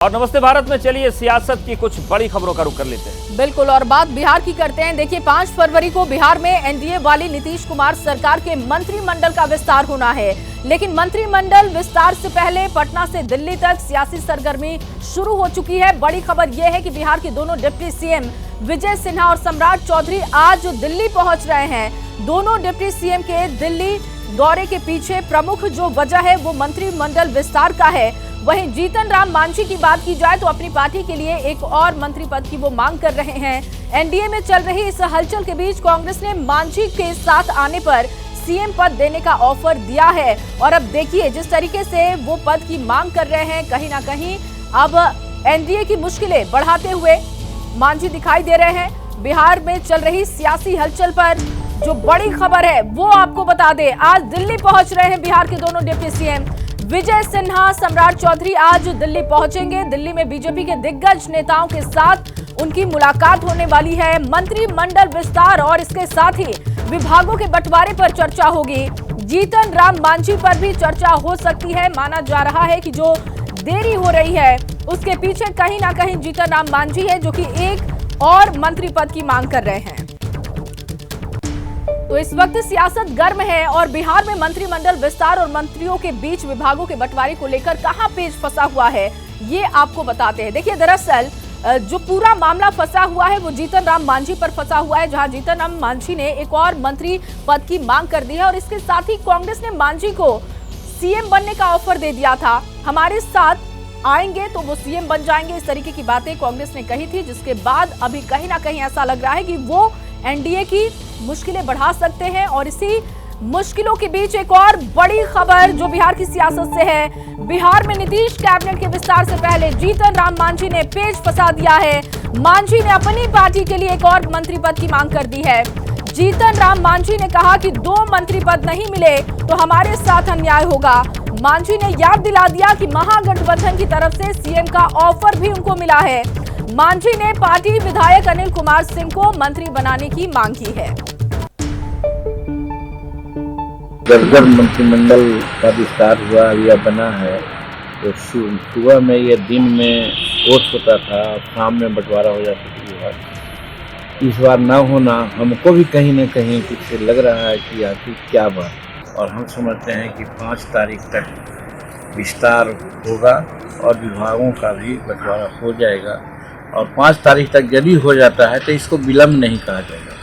और नमस्ते भारत में चलिए सियासत की कुछ बड़ी खबरों का रुख कर लेते हैं। बिल्कुल, और बात बिहार की करते हैं। देखिए, 5 फरवरी को बिहार में एनडीए वाली नीतीश कुमार सरकार के मंत्रिमंडल का विस्तार होना है। लेकिन मंत्रिमंडल विस्तार से पहले पटना से दिल्ली तक सियासी सरगर्मी शुरू हो चुकी है। बड़ी खबर यह है कि बिहार के दोनों डिप्टी सीएम विजय सिन्हा और सम्राट चौधरी आज दिल्ली पहुंच रहे हैं। दोनों डिप्टी सीएम के दिल्ली दौरे के पीछे प्रमुख जो वजह है वो मंत्रिमंडल विस्तार का है। वहीं जीतन राम मांझी की बात की जाए तो अपनी पार्टी के लिए एक और मंत्री पद की वो मांग कर रहे हैं। एनडीए में चल रही इस हलचल के बीच कांग्रेस ने मांझी के साथ आने पर सीएम पद देने का ऑफर दिया है। और अब देखिए, जिस तरीके से वो पद की मांग कर रहे हैं, कहीं ना कहीं अब एनडीए की मुश्किलें बढ़ाते हुए मांझी दिखाई दे रहे हैं। बिहार में चल रही सियासी हलचल पर जो बड़ी खबर है वो आपको बता दें। आज दिल्ली पहुंच रहे हैं बिहार के दोनों डिप्टी सीएम विजय सिन्हा, सम्राट चौधरी आज दिल्ली पहुंचेंगे। दिल्ली में बीजेपी के दिग्गज नेताओं के साथ उनकी मुलाकात होने वाली है। मंत्रिमंडल विस्तार और इसके साथ ही विभागों के बंटवारे पर चर्चा होगी। जीतन राम मांझी पर भी चर्चा हो सकती है। माना जा रहा है कि जो देरी हो रही है उसके पीछे कहीं ना कहीं जीतन राम मांझी है, जो कि एक और मंत्री पद की मांग कर रहे हैं। तो इस वक्त सियासत गर्म है और बिहार में मंत्रिमंडल विस्तार और मंत्रियों के बीच विभागों के बंटवारे को लेकर कहां पेच फंसा हुआ है, ये आपको बताते हैं। देखिए, दरअसल जो पूरा मामला फंसा हुआ है वो जीतन राम मांझी पर फंसा हुआ है, जहां जीतन राम मांझी ने एक और मंत्री पद की मांग कर दी है। और इसके साथ ही कांग्रेस ने मांझी को सीएम बनने का ऑफर दे दिया था। हमारे साथ आएंगे तो वो सीएम बन जाएंगे, इस तरीके की बातें कांग्रेस ने कही थी। जिसके बाद अभी कहीं ना कहीं ऐसा लग रहा है कि वो एनडीए की मुश्किलें बढ़ा सकते हैं। और इसी मुश्किलों के बीच एक और बड़ी खबर जो बिहार की सियासत से है। बिहार में नीतीश कैबिनेट के विस्तार से पहले जीतन राम मांझी ने पेच फंसा दिया है। मांझी ने अपनी पार्टी के लिए एक और मंत्री पद की मांग कर दी है। जीतन राम मांझी ने कहा कि 2 मंत्री पद नहीं मिले तो हमारे साथ अन्याय होगा। मांझी ने याद दिला दिया कि महागठबंधन की तरफ से सीएम का ऑफर भी उनको मिला है। मांझी ने पार्टी विधायक अनिल कुमार सिंह को मंत्री बनाने की मांग की है। जब मंत्रिमंडल का विस्तार हुआ या बना है तो सुबह में या दिन में वोट होता था, शाम में बंटवारा हो जाता था। इस बार न होना हमको भी कहीं न कहीं कुछ लग रहा है कि आखिर क्या बात। और हम समझते हैं कि 5 तारीख तक विस्तार होगा और विभागों का भी बंटवारा हो जाएगा। और 5 तारीख तक यदि हो जाता है तो इसको विलम्ब नहीं कहा जाएगा।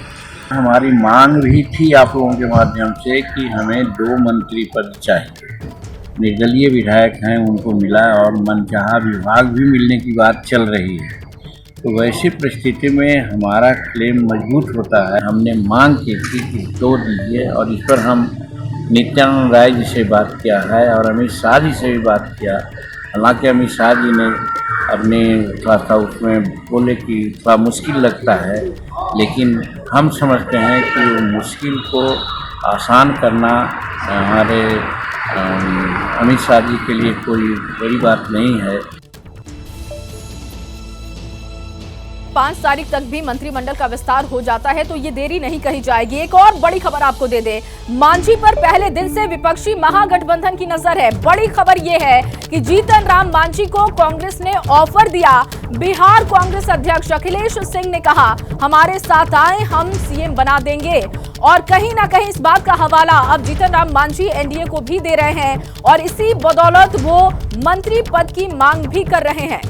हमारी मांग भी थी आप लोगों के माध्यम से कि हमें 2 मंत्री पद चाहिए। निर्दलीय विधायक हैं, उनको मिला और मनचाहा विभाग भी मिलने की बात चल रही है। तो वैसी परिस्थिति में हमारा क्लेम मजबूत होता है। हमने मांग की थी कि 2 दीजिए और इस पर हम नित्यानंद राय जी से बात किया है और अमित शाह जी से भी बात किया। हालांकि अमित शाह जी ने अपने थोड़ा सा उसमें बोले कि थोड़ा मुश्किल लगता है, लेकिन हम समझते हैं कि वो मुश्किल को आसान करना हमारे अमित शाह जी के लिए कोई बड़ी बात नहीं है। 5 तारीख तक भी मंत्रिमंडल का विस्तार हो जाता है तो ये देरी नहीं कही जाएगी। एक और बड़ी खबर आपको दे दें, मांझी पर पहले दिन से विपक्षी महागठबंधन की नजर है। बड़ी खबर ये है कि जीतन राम मांझी को कांग्रेस ने ऑफर दिया। बिहार कांग्रेस अध्यक्ष अखिलेश सिंह ने कहा, हमारे साथ आए, हम सीएम बना देंगे। और कहीं ना कहीं इस बात का हवाला अब जीतन राम मांझी एनडीए को भी दे रहे हैं और इसी बदौलत वो मंत्री पद की मांग भी कर रहे हैं।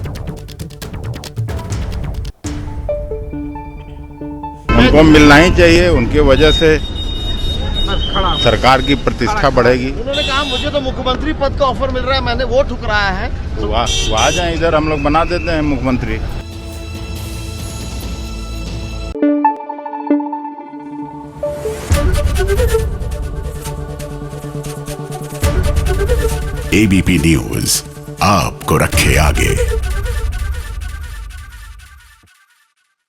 उनको मिलना ही चाहिए, उनके वजह से सरकार की प्रतिष्ठा बढ़ेगी। उन्होंने कहा मुझे तो मुख्यमंत्री पद का ऑफर मिल रहा है, मैंने वो ठुकराया है। तो वो आ जाए इधर, हम लोग बना देते हैं मुख्यमंत्री। एबीपी न्यूज आपको रखे आगे।